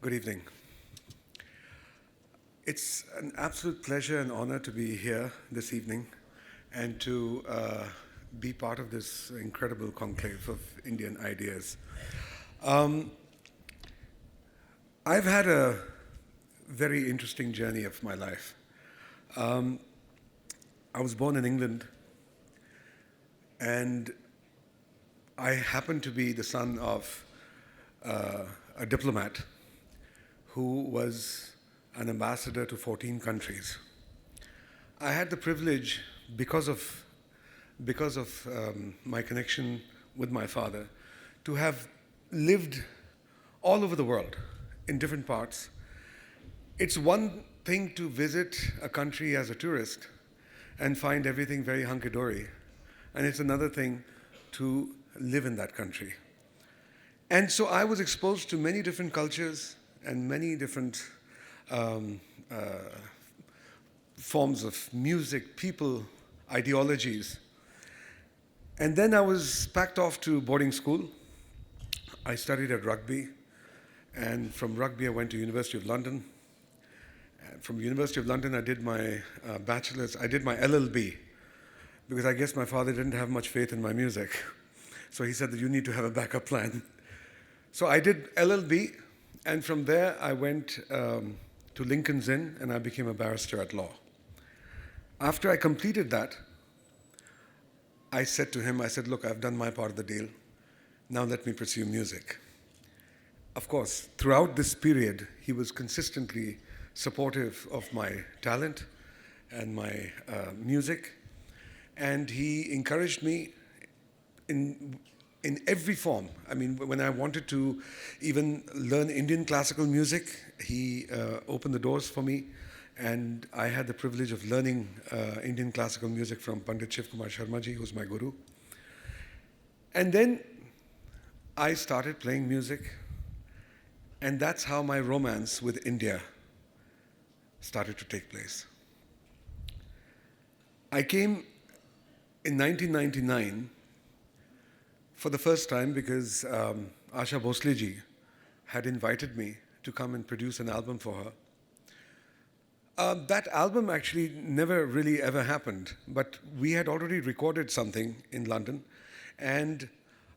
Good evening. It's an absolute pleasure and honor to be here this evening and to be part of this incredible conclave of Indian ideas. I've had a very interesting journey of my life. I was born in England, and I happen to be the son of a diplomat who was an ambassador to 14 countries. I had the privilege, because of my connection with my father, to have lived all over the world in different parts. It's one thing to visit a country as a tourist and find everything very hunky-dory, and it's another thing to live in that country. And so I was exposed to many different cultures and many different forms of music, people, ideologies. And then I was packed off to boarding school. I studied at Rugby, and from Rugby I went to University of London. And from University of London I did my bachelor's, I did my LLB, because I guess my father didn't have much faith in my music. So he said that you need to have a backup plan. So I did LLB, and from there I went to Lincoln's Inn, and I became a barrister at law. After I completed that, I said to him, look, I've done my part of the deal. Now let me pursue music. Of course, throughout this period, he was consistently supportive of my talent and my music, and he encouraged me in every form. I mean, when I wanted to even learn Indian classical music, he opened the doors for me, and I had the privilege of learning Indian classical music from Pandit Shiv Kumar Sharma ji, who's my guru. And then I started playing music, and that's how my romance with India started to take place. I came in 1999 for the first time because Asha Bhosle ji had invited me to come and produce an album for her. That album actually never really ever happened, but we had already recorded something in London, and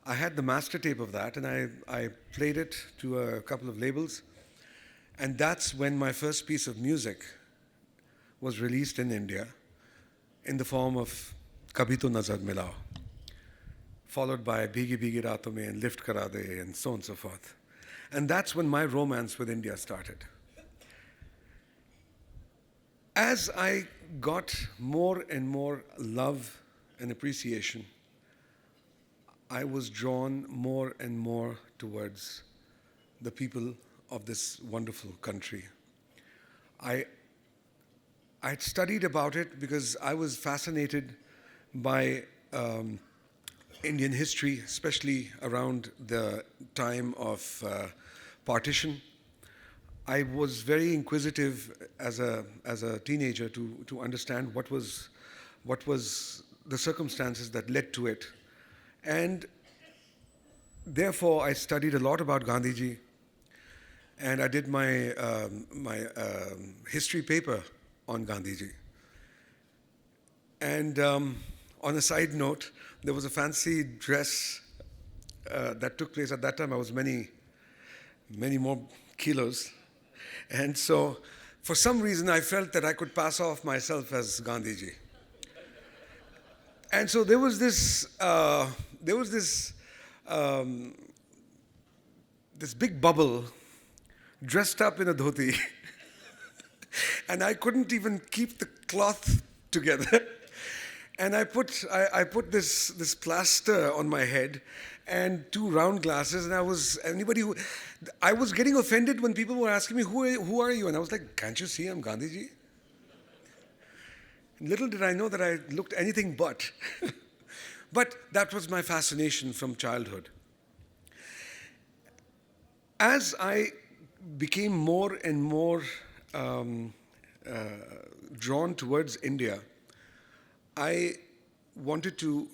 I had the master tape of that, and I played it to a couple of labels, and that's when my first piece of music was released in India in the form of Kabhi To Nazar Milao, followed by Bhigi Bhigi Raaton Mein and Lift Kara De and so on and so forth. And that's when my romance with India started. As I got more and more love and appreciation, I was drawn more and more towards the people of this wonderful country. I had studied about it because I was fascinated by Indian history, especially around the time of partition. I was very inquisitive as a teenager to understand what was the circumstances that led to it. And therefore, I studied a lot about Gandhiji, and I did my history paper on Gandhiji. And on a side note, there was a fancy dress that took place at that time. I was many more kilos. And so, for some reason, I felt that I could pass off myself as Gandhiji. And so there was this big bubble dressed up in a dhoti, and I couldn't even keep the cloth together. And I put this plaster on my head and two round glasses, and I was getting offended when people were asking me, who are you? And I was like, can't you see I'm Gandhiji? Little did I know that I looked anything but. But that was my fascination from childhood. As I became more and more drawn towards India, I wanted to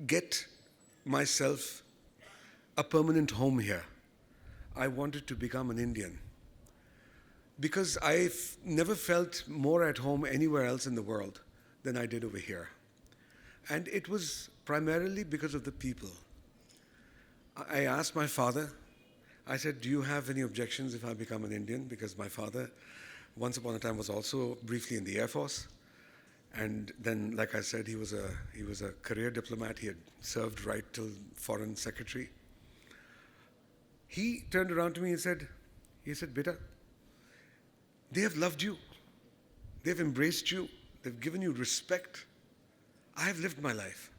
get myself a permanent home here. I wanted to become an Indian because I've never felt more at home anywhere else in the world than I did over here. And it was primarily because of the people. I asked my father, I said, do you have any objections if I become an Indian? Because my father, once upon a time, was also briefly in the Air Force. And then, like I said, he was a career diplomat. He had served right till foreign secretary. He turned around to me and said, Beta, they have loved you. They've embraced you. They've given you respect. I have lived my life.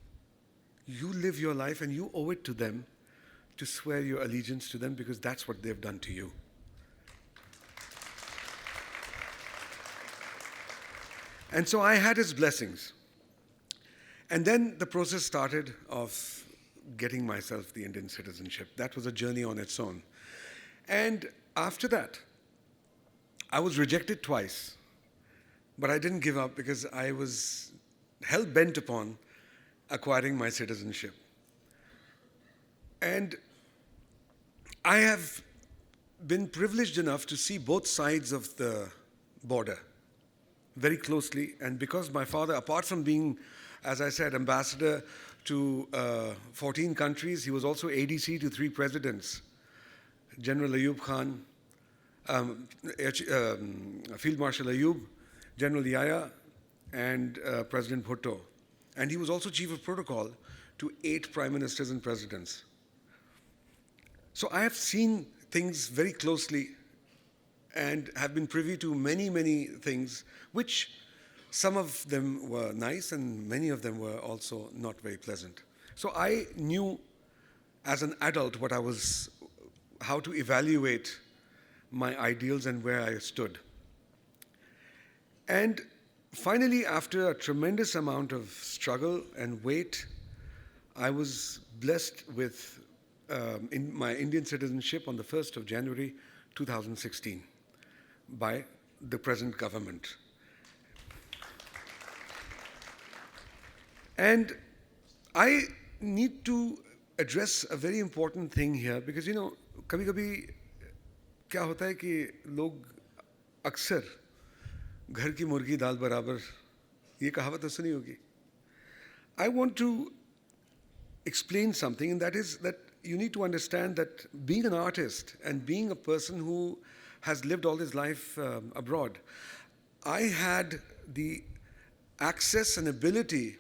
You live your life and you owe it to them to swear your allegiance to them because that's what they've done to you. And so I had his blessings. And then the process started of getting myself the Indian citizenship. That was a journey on its own. And after that, I was rejected twice. But I didn't give up because I was hell-bent upon acquiring my citizenship. And I have been privileged enough to see both sides of the border very closely. And because my father, apart from being, as I said, ambassador to 14 countries, he was also ADC to 3 presidents, General Ayub Khan, Field Marshal Ayub, General Yahya, and President Bhutto. And he was also chief of protocol to 8 prime ministers and presidents. So I have seen things very closely and have been privy to many, many things, which some of them were nice and many of them were also not very pleasant. So I knew as an adult how to evaluate my ideals and where I stood. And finally, after a tremendous amount of struggle and wait, I was blessed with in my Indian citizenship on the 1st of January 2016 by the present government. And I need to address a very important thing here because, you know, कभी-कभी क्या होता है कि लोग अक्सर घर की मुर्गी दाल बराबर ये कहावत तो सुनी होगी. I want to explain something, and that is that you need to understand that being an artist and being a person who has lived all his life abroad, I had the access and ability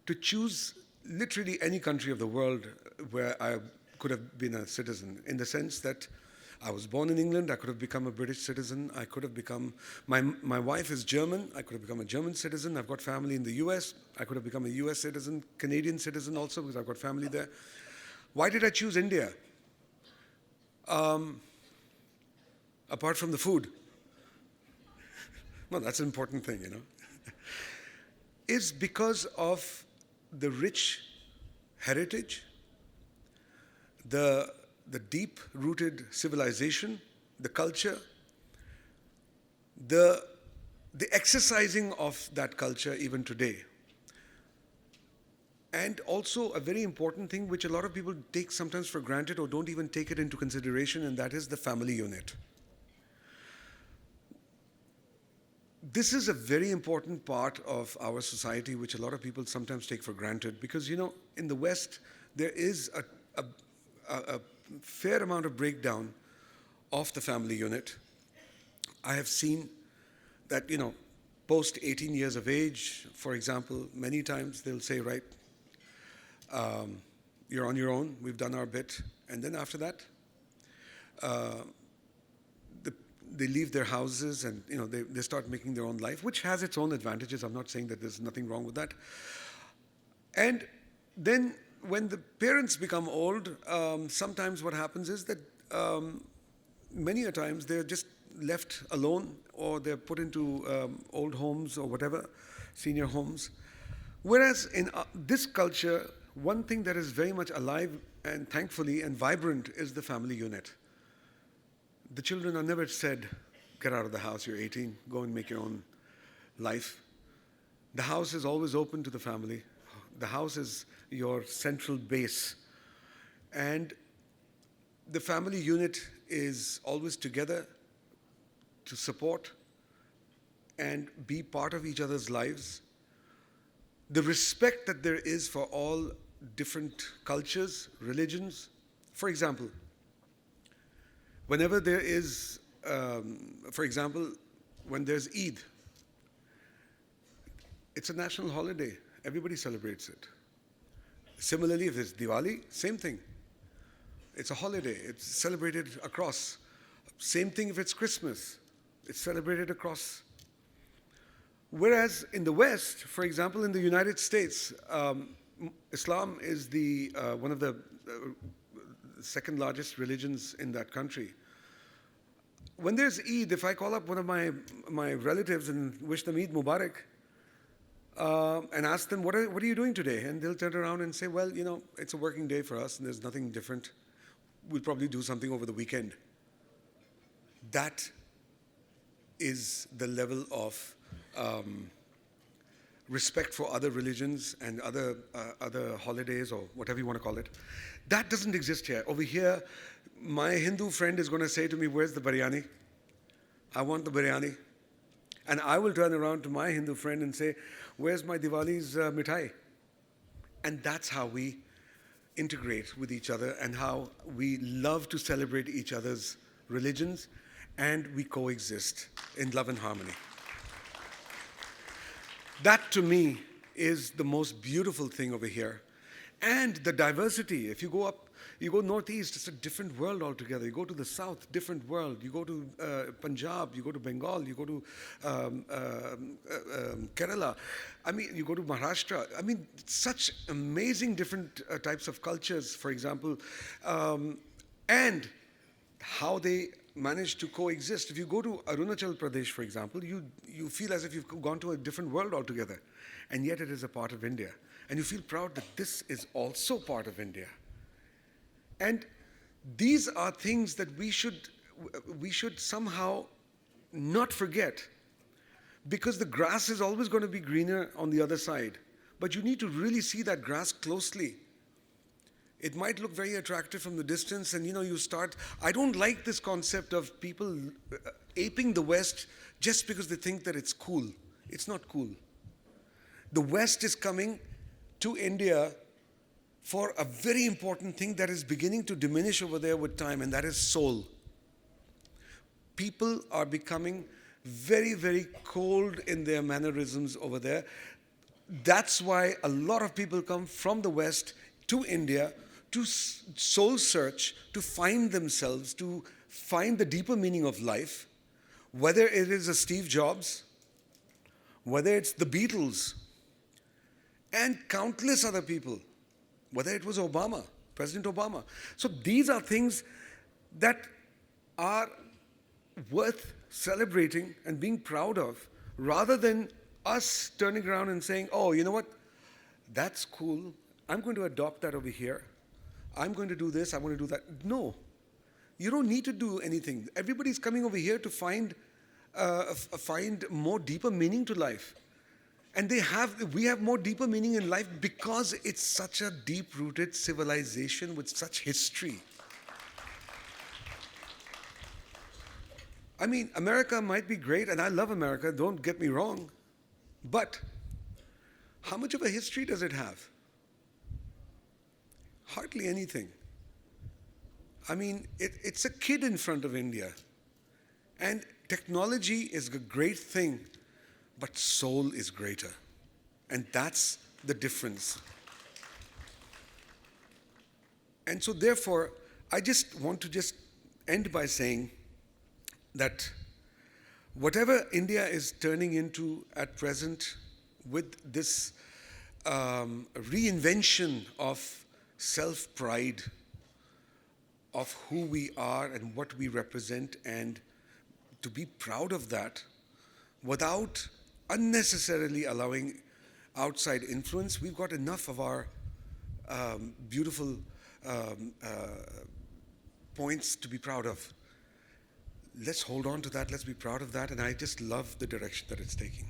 to choose literally any country of the world where I could have been a citizen, in the sense that I was born in England, I could have become a British citizen, I could have become, my wife is German, I could have become a German citizen, I've got family in the US, I could have become a US citizen, Canadian citizen also because I've got family there. Why did I choose India? Apart from the food. Well, that's an important thing, you know. Is because of the rich heritage, the deep-rooted civilization, the culture, the exercising of that culture even today. And also a very important thing which a lot of people take sometimes for granted or don't even take it into consideration, and that is the family unit. This is a very important part of our society which a lot of people sometimes take for granted because, you know, in the West, there is a fair amount of breakdown of the family unit. I have seen that, you know, post 18 years of age, for example, many times they'll say, right, you're on your own, we've done our bit. And then after that, they leave their houses and, you know, they start making their own life, which has its own advantages. I'm not saying that there's nothing wrong with that. And then when the parents become old, sometimes what happens is that many a times they're just left alone or they're put into old homes or whatever, senior homes. Whereas in this culture, one thing that is very much alive and thankfully and vibrant is the family unit. The children are never said, get out of the house, you're 18, go and make your own life. The house is always open to the family. The house is your central base. And The family unit is always together to support and be part of each other's lives. The respect that there is for all different cultures, religions. For example, whenever there is, for example, when there's Eid, it's a national holiday. Everybody celebrates it. Similarly, if it's Diwali, same thing. It's a holiday. It's celebrated across. Same thing if it's Christmas. It's celebrated across. Whereas in the West, for example, in the United States, Islam is one of the second largest religions in that country. When there's Eid, if I call up one of my relatives and wish them Eid Mubarak, and ask them, what are you doing today? And they'll turn around and say, well, it's a working day for us and there's nothing different. We'll probably do something over the weekend. That is the level of respect for other religions and other holidays or whatever you want to call it. That doesn't exist here. Over here, my Hindu friend is going to say to me, where's the biryani? I want the biryani. And I will turn around to my Hindu friend and say, where's my Diwali's mithai? And that's how we integrate with each other and how we love to celebrate each other's religions, and we coexist in love and harmony. That, to me, is the most beautiful thing over here. And the diversity. If you go up, you go northeast, it's a different world altogether. You go to the south, different world. You go to Punjab, you go to Bengal, you go to Kerala. I mean, you go to Maharashtra. I mean, such amazing different types of cultures, for example, and how they manage to coexist. If you go to Arunachal Pradesh, for example, you feel as if you've gone to a different world altogether. And yet it is a part of India. And you feel proud that this is also part of India. And these are things that we should somehow not forget, because the grass is always going to be greener on the other side. But you need to really see that grass closely. It might look very attractive from the distance, and you start. I don't like this concept of people aping the West just because they think that it's cool. It's not cool. The West is coming to India for a very important thing that is beginning to diminish over there with time, and that is soul. People are becoming very, very cold in their mannerisms over there. That's why a lot of people come from the West to India to soul search, to find themselves, to find the deeper meaning of life, whether it is a Steve Jobs, whether it's the Beatles, and countless other people, whether it was Obama, President Obama. So these are things that are worth celebrating and being proud of, rather than us turning around and saying, oh, you know what, that's cool, I'm going to adopt that over here. I'm going to do this, I'm going to do that. No, you don't need to do anything. Everybody's coming over here to find more deeper meaning to life. And we have more deeper meaning in life because it's such a deep-rooted civilization with such history. I mean, America might be great, and I love America, don't get me wrong, but how much of a history does it have? Hardly anything. I mean, it's a kid in front of India. And technology is a great thing, but soul is greater. And that's the difference. And so therefore, I just want to end by saying that whatever India is turning into at present with this reinvention of self-pride, of who we are and what we represent, and to be proud of that without unnecessarily allowing outside influence. We've got enough of our beautiful points to be proud of. Let's hold on to that, let's be proud of that, and I just love the direction that it's taking.